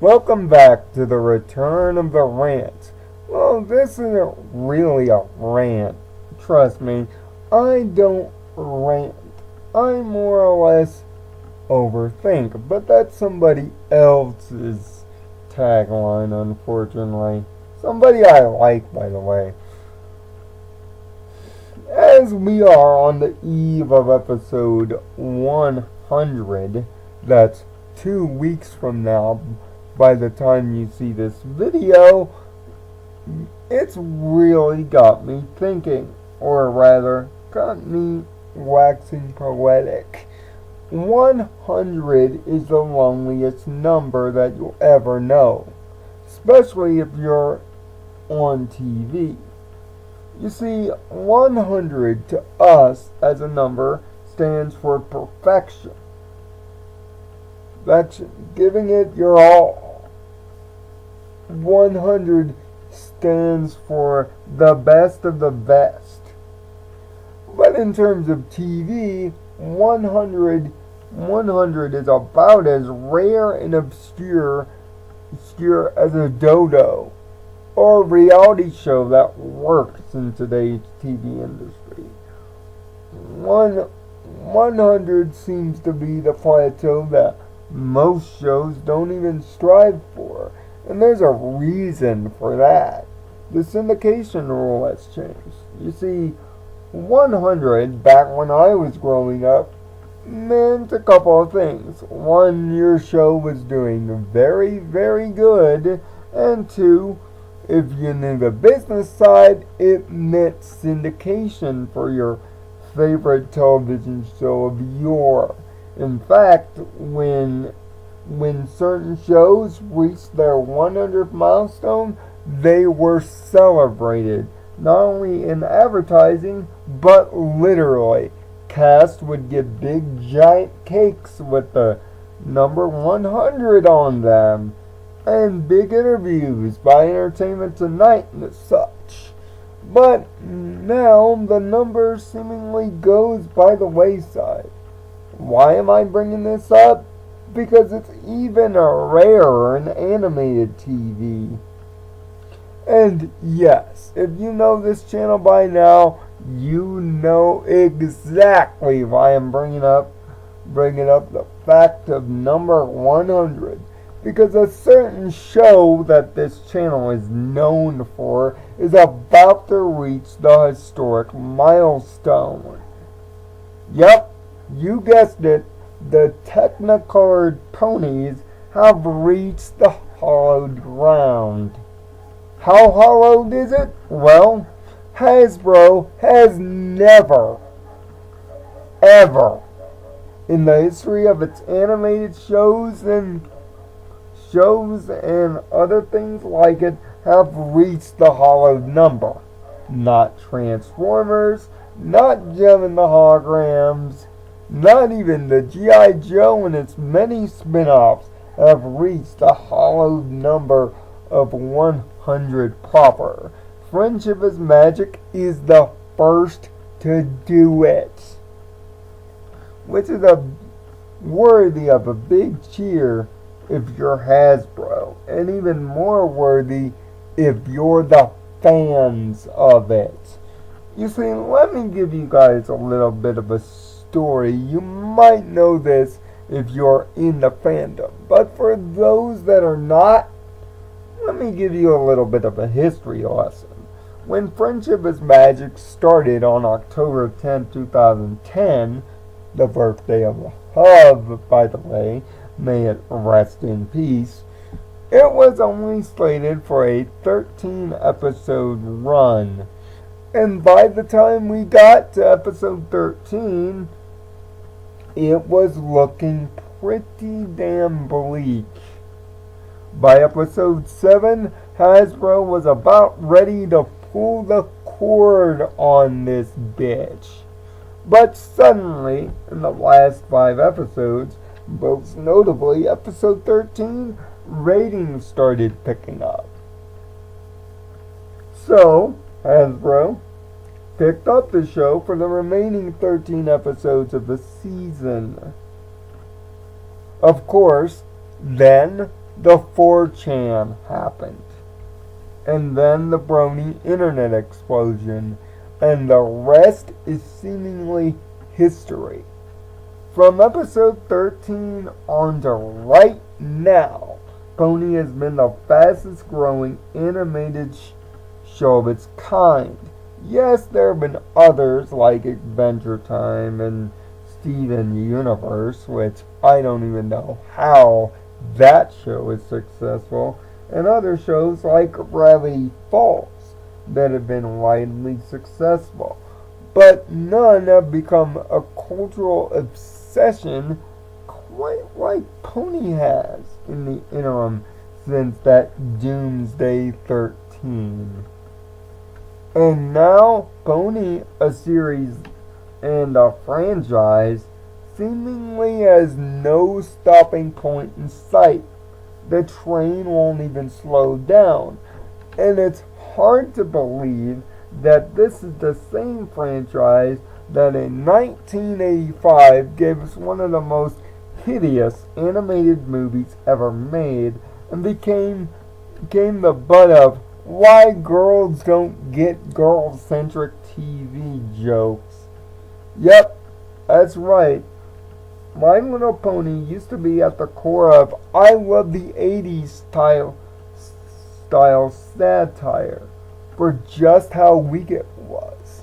Welcome back to the return of the rant. Well, this isn't really a rant. Trust me, I don't rant. I more or less overthink, but that's somebody else's tagline, unfortunately. Somebody I like, by the way. As we are on the eve of episode 100, that's 2 weeks from now, by the time you see this video, it's really got me thinking, or rather, got me waxing poetic. 100 is the loneliest number that you'll ever know, especially if you're on TV. You see, 100 to us as a number stands for perfection. That's giving it your all. 100 stands for the best of the best. But in terms of TV, 100 is about as rare and obscure as a dodo, or a reality show that works in today's TV industry. 100 seems to be the plateau that most shows don't even strive for, and there's a reason for that. The syndication rule has changed. You see, 100 back when I was growing up meant a couple of things. One, your show was doing very, very good, and two, if you knew the business side, it meant syndication for your favorite television show of yore. In fact, when certain shows reached their 100th milestone, they were celebrated, not only in advertising, but literally. Cast would get big giant cakes with the number 100 on them, and big interviews by Entertainment Tonight and such. But now the number seemingly goes by the wayside. Why am I bringing this up? Because it's even rarer in animated TV. And yes, if you know this channel by now, you know exactly why I'm bringing up the fact of number 100. Because a certain show that this channel is known for is about to reach the historic milestone. Yep, you guessed it, the Technicolored ponies have reached the hollowed ground. How hollowed is it? Well, Hasbro has never, ever, in the history of its animated shows and other things like it, have reached the hollowed number. Not Transformers, not Jem and the Holograms, not even the G.I. Joe and its many spin-offs have reached the hollowed number of 100 proper. Friendship is Magic is the first to do it, which is worthy of a big cheer if you're Hasbro, and even more worthy if you're the fans of it. You see, let me give you guys a little bit of a story. You might know this if you're in the fandom, but for those that are not, let me give you a little bit of a history lesson. When Friendship is Magic started on October 10, 2010, the birthday of the Hub, by the way, may it rest in peace, it was only slated for a 13-episode run. And by the time we got to episode 13, it was looking pretty damn bleak. By episode 7, Hasbro was about ready to pull the cord on this bitch. But suddenly, in the last 5 episodes, most notably episode 13, ratings started picking up. So, Hasbro picked up the show for the remaining 13 episodes of the season. Of course, then the 4chan happened. And then the Brony internet explosion. And the rest is seemingly history. From episode 13 on to right now, Pony has been the fastest growing animated show of its kind. Yes, there have been others like Adventure Time and Steven Universe, which I don't even know how that show is successful, and other shows like Gravity Falls that have been widely successful. But none have become a cultural obsession quite like Pony has in the interim since that Doomsday 13. And now Pony, a series and a franchise, seemingly has no stopping point in sight. The train won't even slow down. And it's hard to believe that this is the same franchise that in 1985 gave us one of the most hideous animated movies ever made and became the butt of why girls don't get girl-centric TV jokes. Yep, that's right. My Little Pony used to be at the core of I love the 80s style satire for just how weak it was.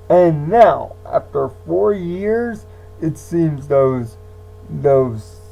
And now, after 4 years, it seems those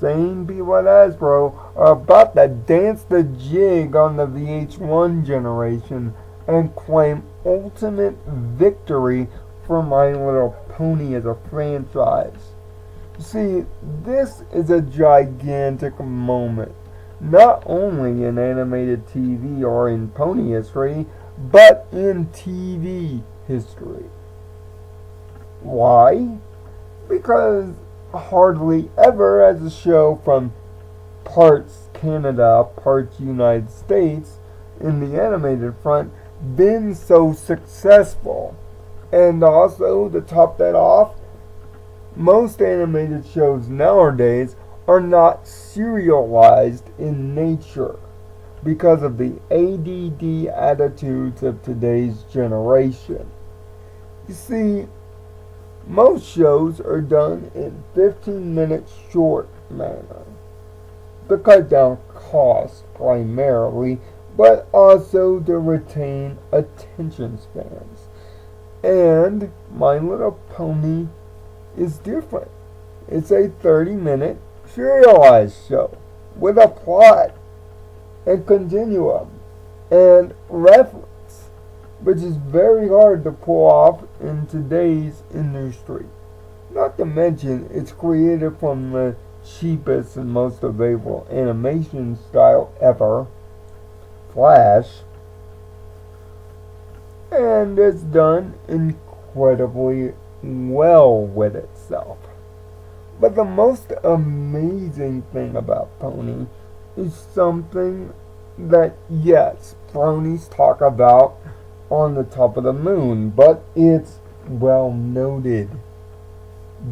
same people at Hasbro are about to dance the jig on the VH1 generation and claim ultimate victory for My Little Pony as a franchise. See, this is a gigantic moment, not only in animated TV or in pony history, but in TV history. Why? Because hardly ever has a show from parts Canada, parts United States, in the animated front, been so successful. And also, to top that off, most animated shows nowadays are not serialized in nature because of the ADD attitudes of today's generation. You see, most shows are done in 15-minute short manner to cut down costs primarily, but also to retain attention spans. And My Little Pony is different. It's a 30-minute serialized show with a plot and continuum and reference, which is very hard to pull off in today's industry. Not to mention, it's created from the cheapest and most available animation style ever, Flash, and it's done incredibly well with itself. But the most amazing thing about Pony is something that, yes, bronies talk about on the top of the moon, but it's well noted.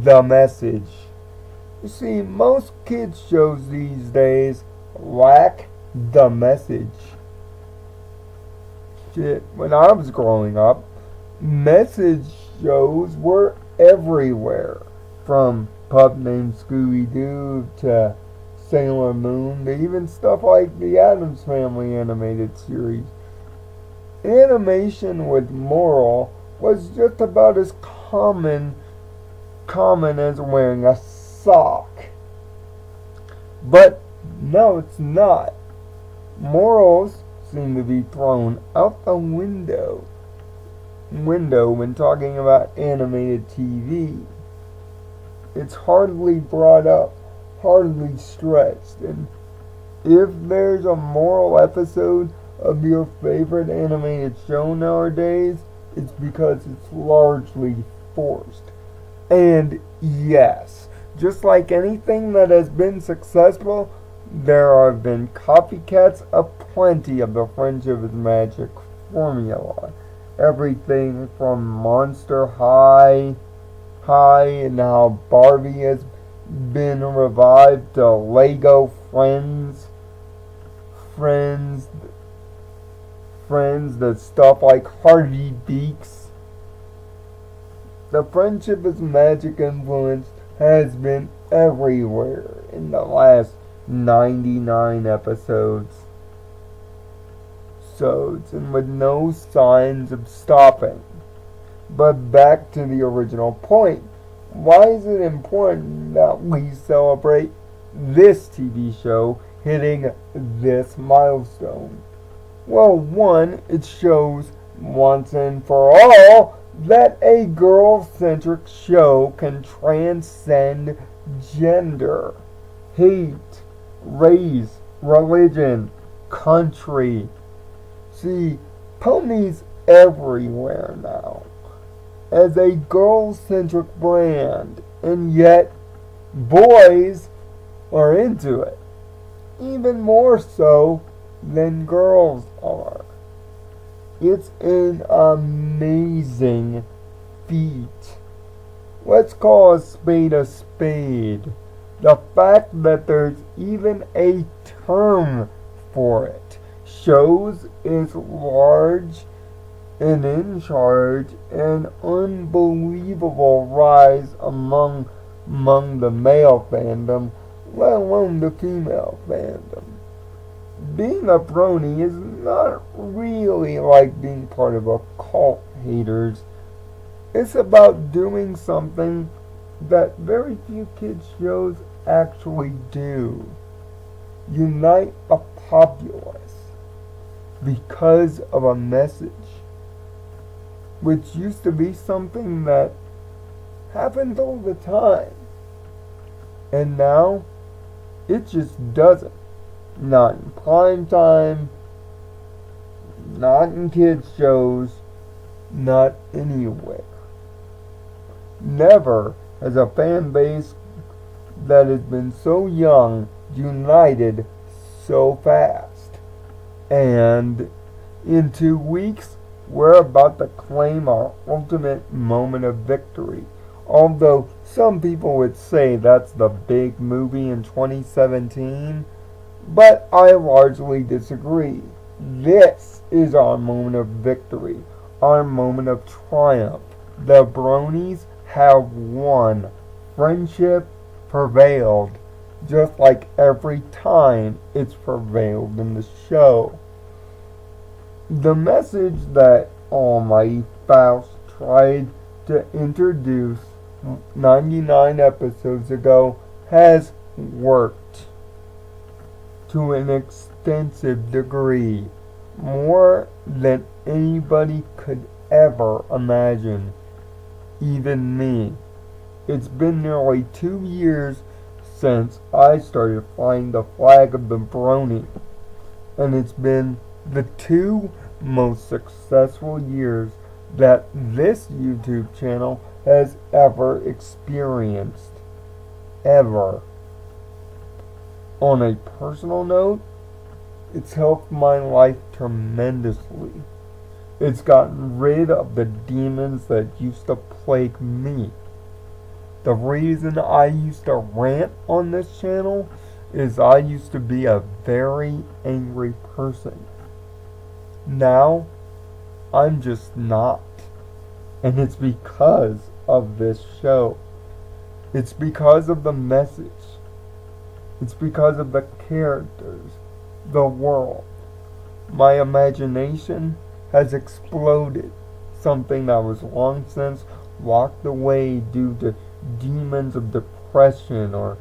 The message. You see, most kids shows these days lack the message. Shit, when I was growing up, message shows were everywhere. From Pup Named Scooby-Doo to Sailor Moon to even stuff like the Addams Family animated series. Animation with moral was just about as common as wearing a sock. But no, it's not. Morals seem to be thrown out the window when talking about animated TV. It's hardly brought up, hardly stressed, and if there's a moral episode of your favorite animated show nowadays, it's because it's largely forced. And yes, just like anything that has been successful, there have been copycats aplenty of the Friendship is Magic formula. Everything from Monster High and how Barbie has been revived to Lego Friends friends, that stuff like Harvey Beaks. The friendship is magic influence has been everywhere in the last 99 episodes. And with no signs of stopping. But back to the original point. Why is it important that we celebrate this TV show hitting this milestone? Well, one, it shows once and for all that a girl-centric show can transcend gender, hate, race, religion, country. See, ponies everywhere now as a girl-centric brand, and yet boys are into it, even more so than girls are. It's an amazing feat. Let's call a spade a spade. The fact that there's even a term for it shows it's large and in charge, an unbelievable rise among the male fandom, let alone the female fandom. Being a brony is not really like being part of a cult, haters. It's about doing something that very few kids shows actually do. Unite a populace because of a message, which used to be something that happened all the time. And now, it just doesn't. Not in prime time, not in kids shows, not anywhere. Never has a fan base that has been so young united so fast. And in 2 weeks, we're about to claim our ultimate moment of victory. Although some people would say that's the big movie in 2017, but I largely disagree. This is our moment of victory, our moment of triumph. The bronies have won. Friendship prevailed, just like every time it's prevailed in the show. The message that Almighty Faust tried to introduce 99 episodes ago has worked to an extensive degree, more than anybody could ever imagine, even me. It's been nearly 2 years since I started flying the flag of the brony, and it's been the 2 most successful years that this YouTube channel has ever experienced. Ever. On a personal note, it's helped my life tremendously. It's gotten rid of the demons that used to plague me. The reason I used to rant on this channel is I used to be a very angry person. Now, I'm just not. And it's because of this show. It's because of the message. It's because of the characters, the world. My imagination has exploded, something that was long since locked away due to demons of depression or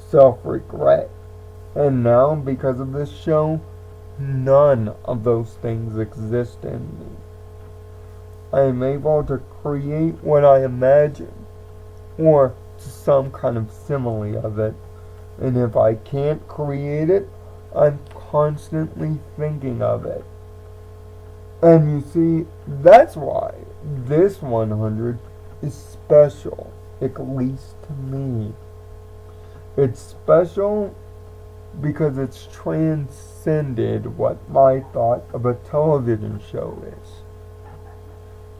self-regret. And now, because of this show, none of those things exist in me. I am able to create what I imagine, or some kind of simile of it. And if I can't create it, I'm constantly thinking of it. And you see, that's why this 100 is special, at least to me. It's special because it's transcended what my thought of a television show is.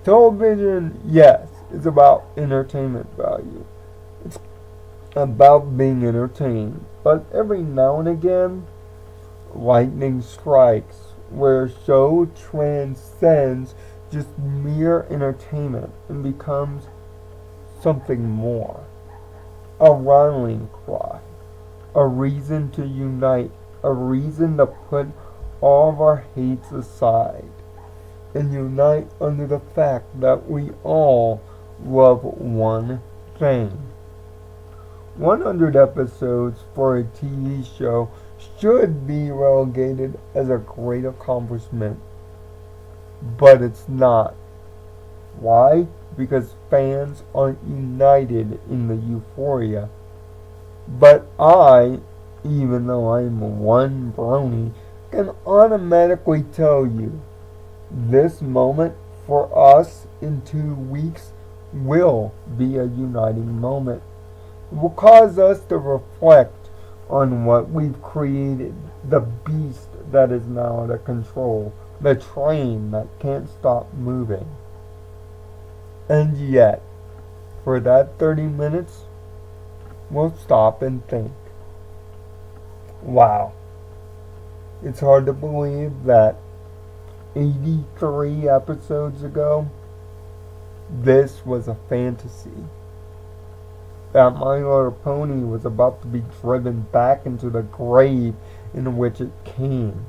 Television, yes, is about entertainment value. about being entertained, but every now and again, lightning strikes, where a show transcends just mere entertainment and becomes something more. A rallying cry, a reason to unite, a reason to put all of our hates aside and unite under the fact that we all love one thing. 100 episodes for a TV show should be relegated as a great accomplishment, but it's not. Why? Because fans aren't united in the euphoria. But I, even though I'm one brony, can automatically tell you this moment for us in 2 weeks will be a uniting moment. It will cause us to reflect on what we've created, the beast that is now out of control, the train that can't stop moving. And yet, for that 30 minutes, we'll stop and think. Wow. It's hard to believe that 83 episodes ago, this was a fantasy. That My Little Pony was about to be driven back into the grave in which it came.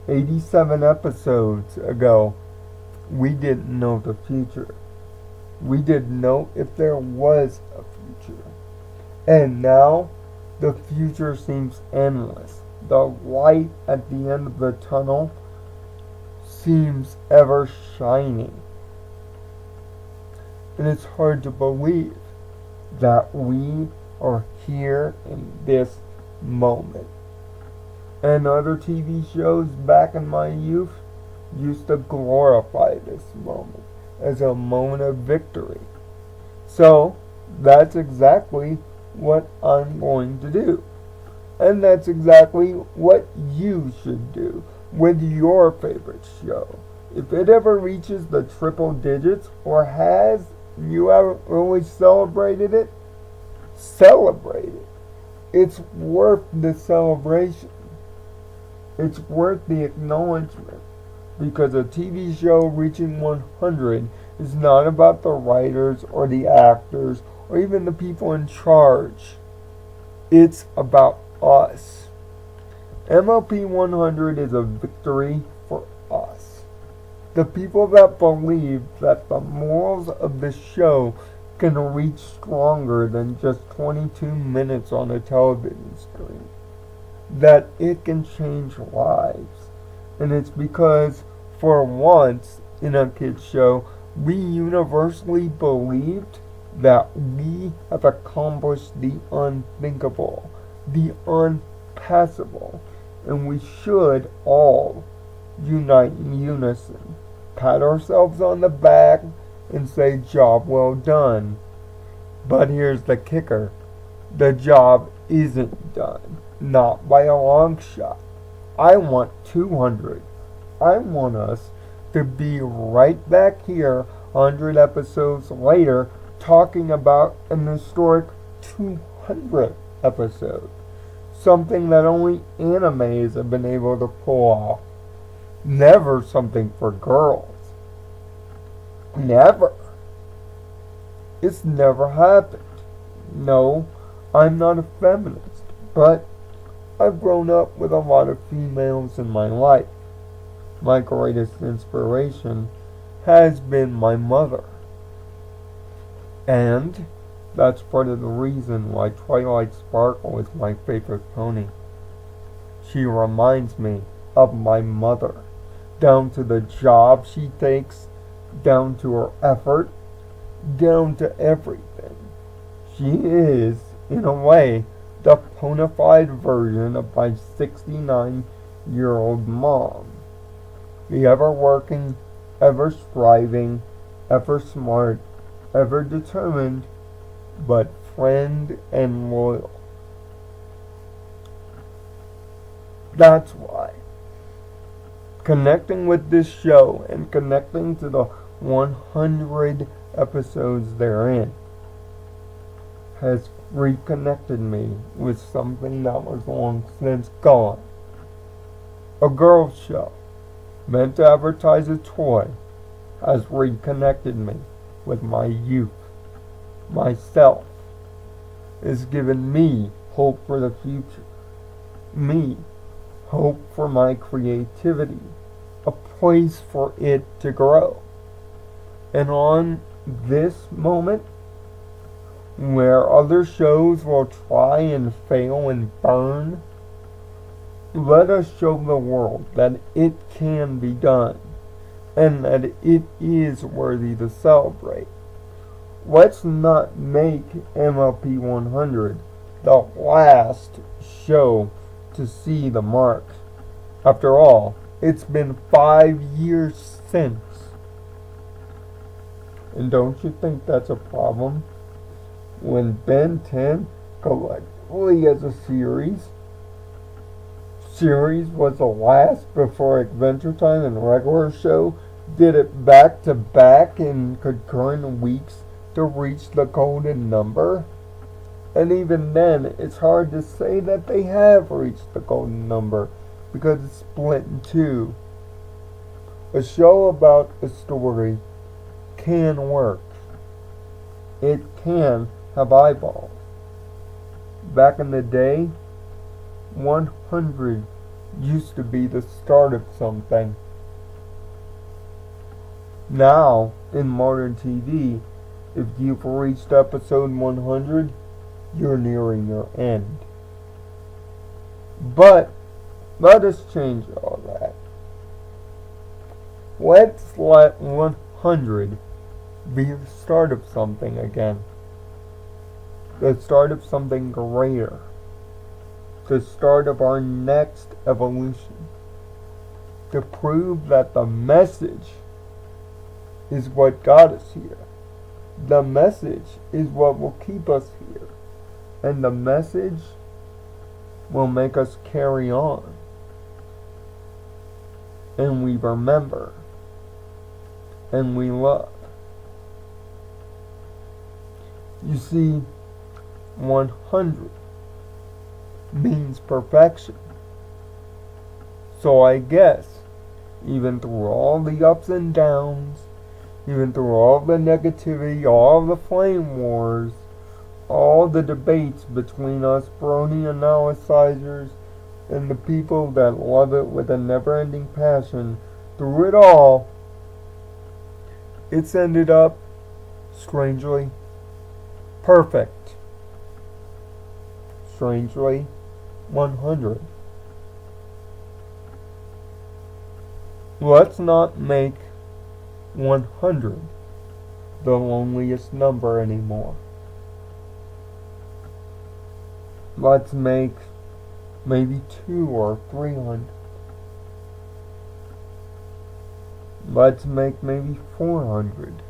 87 episodes ago, we didn't know the future. We didn't know if there was a future. And now, the future seems endless. The light at the end of the tunnel seems ever shining. And it's hard to believe that we are here in this moment. And other TV shows back in my youth used to glorify this moment as a moment of victory. So, that's exactly what I'm going to do. And that's exactly what you should do with your favorite show. If it ever reaches the triple digits, or has, you haven't really celebrated it, celebrate it. It's worth the celebration. It's worth the acknowledgement. Because a TV show reaching 100 is not about the writers or the actors or even the people in charge. It's about us. MLP 100 is a victory for us. The people that believe that the morals of the show can reach stronger than just 22 minutes on a television screen. That it can change lives. And it's because, for once in a kids show, we universally believed that we have accomplished the unthinkable, the unpassable, and we should all unite in unison, pat ourselves on the back, and say, job well done. But here's the kicker. The job isn't done. Not by a long shot. I want 200. I want us to be right back here 100 episodes later talking about an historic 200 episode. Something that only animes have been able to pull off. Never something for girls. Never. It's never happened. No, I'm not a feminist, but I've grown up with a lot of females in my life. My greatest inspiration has been my mother. And that's part of the reason why Twilight Sparkle is my favorite pony. She reminds me of my mother, down to the job she takes, down to her effort, down to everything. She is, in a way, the bona fide version of my 69-year-old mom. The ever-working, ever-striving, ever-smart, ever-determined, but friend and loyal. That's why connecting with this show and connecting to the 100 episodes therein has reconnected me with something that was long since gone. A girls' show meant to advertise a toy has reconnected me with my youth, myself. It's given me hope for the future. Me, hope for my creativity, a place for it to grow. And on this moment, where other shows will try and fail and burn, let us show the world that it can be done, and that it is worthy to celebrate. Let's not make MLP 100 the last show to see the mark. After all, it's been 5 years since. And don't you think that's a problem? When Ben 10, collectively as a series was the last before Adventure Time and regular show did it back to back in concurrent weeks to reach the golden number. And even then, it's hard to say that they have reached the golden number because it's split in two. A show about a story can work. It can have eyeballs. Back in the day, 100 used to be the start of something. Now, in modern TV, if you've reached episode 100, you're nearing your end. But, let us change all that. Let's let 100 be the start of something again. The start of something greater. The start of our next evolution. To prove that the message is what got us here. The message is what will keep us here. And the message will make us carry on. And we remember. And we love. You see, 100 means perfection. So I guess, even through all the ups and downs, even through all the negativity, all the flame wars, all the debates between us brony analyzers and the people that love it with a never-ending passion, through it all, it's ended up, strangely, perfect. Strangely, 100. Let's not make 100 the loneliest number anymore. Let's make maybe 200 or 300. Let's make maybe 400.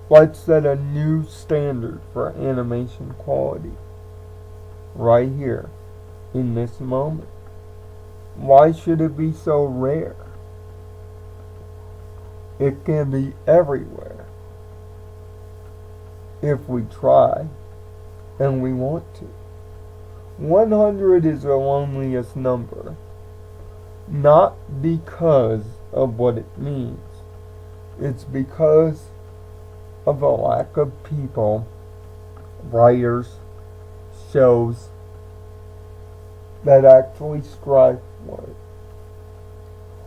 Let's set a new standard for animation quality. Right here, in this moment. Why should it be so rare? It can be everywhere. If we try, and we want to. 100 is the loneliest number. Not because of what it means. It's because of the lack of people, writers, shows that actually strive for it.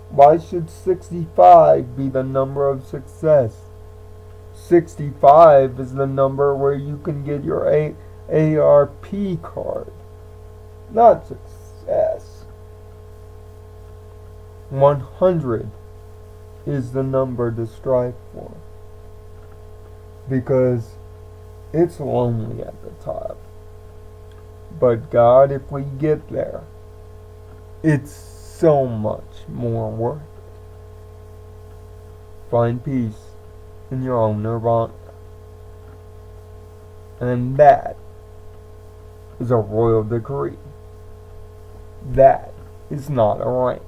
Why should 65 be the number of success? 65 is the number where you can get your AARP card, not success. 100 is the number to strive for. Because it's lonely at the top. But God, if we get there, it's so much more worth it. Find peace in your own nirvana. And that is a royal decree. That is not a rank.